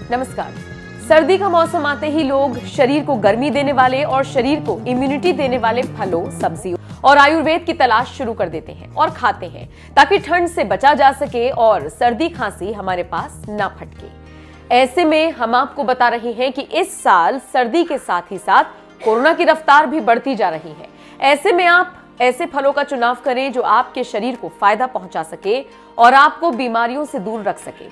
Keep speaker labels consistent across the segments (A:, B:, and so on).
A: नमस्कार। सर्दी का मौसम आते ही लोग शरीर को गर्मी देने वाले और शरीर को इम्यूनिटी देने वाले फलों, सब्जियों और आयुर्वेद की तलाश शुरू कर देते हैं और खाते हैं ताकि ठंड से बचा जा सके और सर्दी खांसी हमारे पास ना फटके। ऐसे में हम आपको बता रहे हैं कि इस साल सर्दी के साथ ही साथ कोरोना की रफ्तार भी बढ़ती जा रही है। ऐसे में आप ऐसे फलों का चुनाव करें जो आपके शरीर को फायदा पहुंचा सके और आपको बीमारियों से दूर रख सके।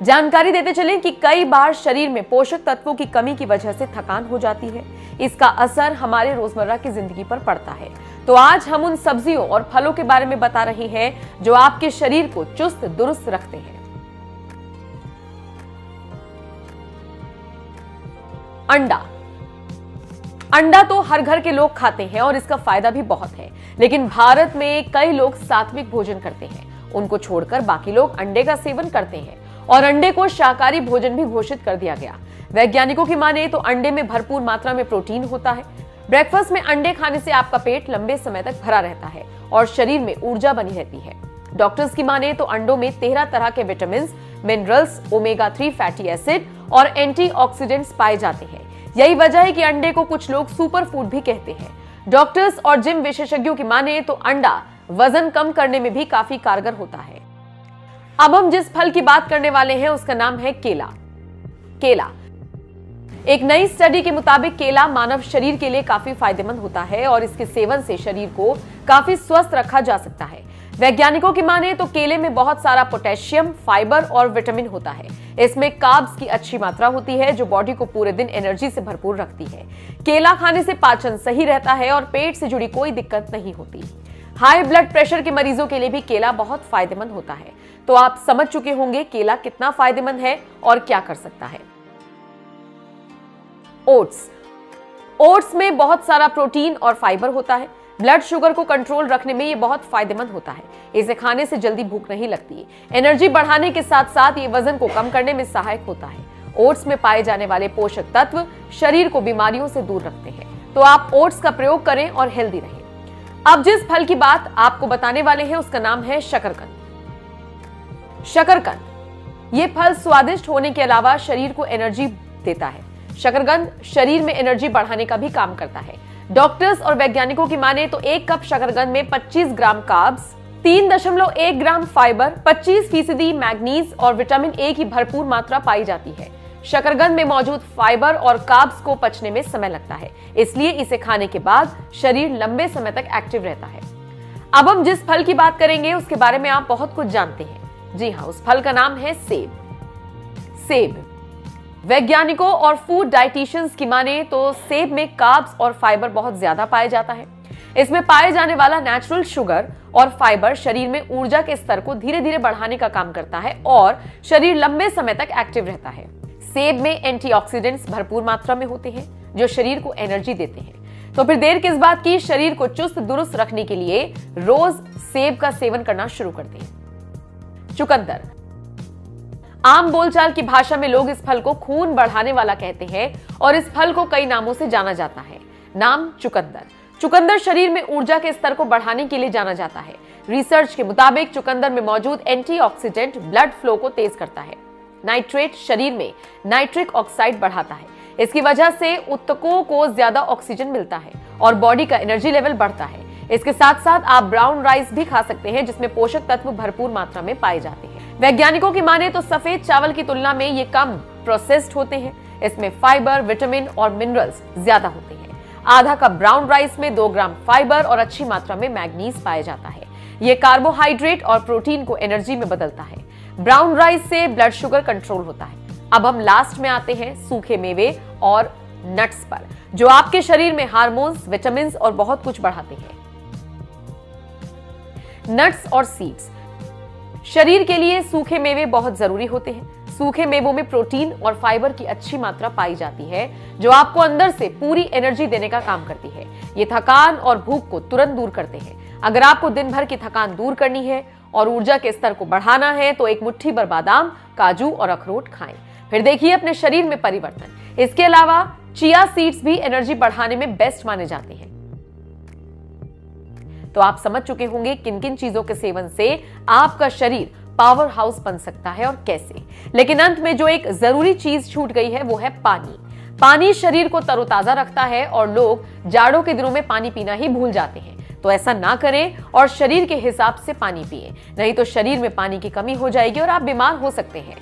A: जानकारी देते चलें कि कई बार शरीर में पोषक तत्वों की कमी की वजह से थकान हो जाती है। इसका असर हमारे रोजमर्रा की जिंदगी पर पड़ता है। तो आज हम उन सब्जियों और फलों के बारे में बता रहे हैं जो आपके शरीर को चुस्त दुरुस्त रखते हैं। अंडा। अंडा तो हर घर के लोग खाते हैं और इसका फायदा भी बहुत है, लेकिन भारत में कई लोग सात्विक भोजन करते हैं। उनको छोड़कर बाकी लोग अंडे का सेवन करते हैं और अंडे को शाकाहारी भोजन भी घोषित कर दिया गया। वैज्ञानिकों की माने तो अंडे में भरपूर मात्रा में प्रोटीन होता है। ब्रेकफास्ट में अंडे खाने से आपका पेट लंबे समय तक भरा रहता है और शरीर में ऊर्जा बनी रहती है। डॉक्टर्स की माने तो अंडों में 13 तरह के vitamin, minerals, omega 3 fatty acid और एंटीऑक्सीडेंट्स पाए जाते हैं। यही वजह है कि अंडे को कुछ लोग सुपर फूड भी कहते हैं। डॉक्टर्स और जिम विशेषज्ञों की माने तो अंडा वजन कम करने में भी काफी कारगर होता है। अब हम जिस फल की बात करने वाले हैं उसका नाम है केला। केला। एक नई स्टडी के मुताबिक केला मानव शरीर के लिए काफी फायदेमंद होता है और इसके सेवन से शरीर को काफी स्वस्थ रखा जा सकता है। वैज्ञानिकों की माने तो केले में बहुत सारा पोटेशियम, फाइबर और विटामिन होता है। इसमें कार्ब्स की अच्छी मात्रा होती है जो बॉडी को पूरे दिन एनर्जी से भरपूर रखती है। केला खाने से पाचन सही रहता है और पेट से जुड़ी कोई दिक्कत नहीं होती। हाई ब्लड प्रेशर के मरीजों के लिए भी केला बहुत फायदेमंद होता है। तो आप समझ चुके होंगे केला कितना फायदेमंद है और क्या कर सकता है। ओट्स। ओट्स में बहुत सारा प्रोटीन और फाइबर होता है। ब्लड शुगर को कंट्रोल रखने में ये बहुत फायदेमंद होता है। इसे खाने से जल्दी भूख नहीं लगती। एनर्जी बढ़ाने के साथ साथ ये वजन को कम करने में सहायक होता है। ओट्स में पाए जाने वाले पोषक तत्व शरीर को बीमारियों से दूर रखते हैं। तो आप ओट्स का प्रयोग करें और हेल्दी रहें। अब जिस फल की बात आपको बताने वाले हैं उसका नाम है शकरकंद। शकरकंद। ये फल स्वादिष्ट होने के अलावा शरीर को एनर्जी देता है। शकरकंद शरीर में एनर्जी बढ़ाने का भी काम करता है। डॉक्टर्स और वैज्ञानिकों की माने तो एक कप शकरकंद में 25 ग्राम कार्ब्स, 3.1 ग्राम फाइबर, 25% मैग्नीज और विटामिन ए की भरपूर मात्रा पाई जाती है। शकरकंद में मौजूद फाइबर और कार्ब्स को पचने में समय लगता है, इसलिए इसे खाने के बाद शरीर लंबे समय तक एक्टिव रहता है। अब हम जिस फल की बात करेंगे उसके बारे में आप बहुत कुछ जानते हैं। जी हाँ, उस फल का नाम है सेब। सेब। वैज्ञानिकों और फूड डाइटिशियंस की माने तो सेब में कार्ब्स और फाइबर बहुत ज्यादा पाया जाता है। इसमें पाए जाने वाला नेचुरल शुगर और फाइबर शरीर में ऊर्जा के स्तर को धीरे धीरे बढ़ाने का काम करता है और शरीर लंबे समय तक एक्टिव रहता है। सेब में एंटीऑक्सीडेंट्स भरपूर मात्रा में होते हैं जो शरीर को एनर्जी देते हैं। तो फिर देर किस बात की, शरीर को चुस्त दुरुस्त रखने के लिए रोज सेब का सेवन करना शुरू कर दें। चुकंदर। आम बोलचाल की भाषा में लोग इस फल को खून बढ़ाने वाला कहते हैं और इस फल को कई नामों से जाना जाता है। नाम चुकंदर। चुकंदर शरीर में ऊर्जा के स्तर को बढ़ाने के लिए जाना जाता है। रिसर्च के मुताबिक चुकंदर में मौजूद एंटीऑक्सीडेंट ब्लड फ्लो को तेज करता है। नाइट्रेट शरीर में नाइट्रिक ऑक्साइड बढ़ाता है। इसकी वजह से ऊतकों को ज्यादा ऑक्सीजन मिलता है और बॉडी का एनर्जी लेवल बढ़ता है। इसके साथ साथ आप ब्राउन राइस भी खा सकते हैं जिसमें पोषक तत्व भरपूर मात्रा में पाए जाते हैं। वैज्ञानिकों की माने तो सफेद चावल की तुलना में ये कम प्रोसेस्ड होते हैं। इसमें फाइबर, विटामिन और मिनरल्स ज्यादा होते हैं। आधा कप ब्राउन राइस में 2 ग्राम फाइबर और अच्छी मात्रा में मैग्नीज पाया जाता है। ये कार्बोहाइड्रेट और प्रोटीन को एनर्जी में बदलता है। ब्राउन राइस से ब्लड शुगर कंट्रोल होता है। अब हम लास्ट में आते हैं सूखे मेवे और नट्स पर, जो आपके शरीर में हार्मोन्स, विटामिन और बहुत कुछ बढ़ाते हैं। नट्स और सीड्स। शरीर के लिए सूखे मेवे बहुत जरूरी होते हैं। सूखे मेवों में प्रोटीन और फाइबर की अच्छी मात्रा पाई जाती है जो आपको अंदर से पूरी एनर्जी देने का काम करती है। ये थकान और भूख को तुरंत दूर करते हैं। अगर आपको दिन भर की थकान दूर करनी है और ऊर्जा के स्तर को बढ़ाना है तो एक मुट्ठी भर बादाम, काजू और अखरोट खाएं। फिर देखिए अपने शरीर में परिवर्तन। इसके अलावा चिया सीड्स भी एनर्जी बढ़ाने में बेस्ट माने जाते हैं। तो आप समझ चुके होंगे किन किन चीजों के सेवन से आपका शरीर पावर हाउस बन सकता है और कैसे। लेकिन अंत में जो एक जरूरी चीज छूट गई है वो है पानी। पानी शरीर को तरोताजा रखता है और लोग जाड़ों के दिनों में पानी पीना ही भूल जाते हैं। तो ऐसा ना करें और शरीर के हिसाब से पानी पिएं, नहीं तो शरीर में पानी की कमी हो जाएगी और आप बीमार हो सकते हैं।